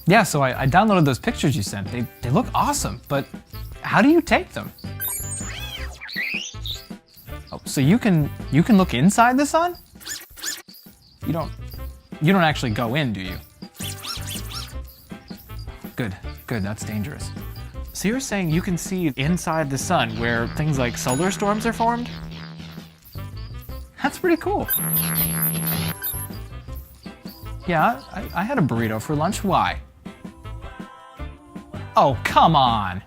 Yeah, so I downloaded those pictures you sent. They look awesome, but how do you take them? Oh, so you can look inside the sun? You don't actually go in, do you? Good, that's dangerous. So you're saying you can see inside the sun where things like solar storms are formed? That's pretty cool. Yeah, I had a burrito for lunch. Why? Oh, come on.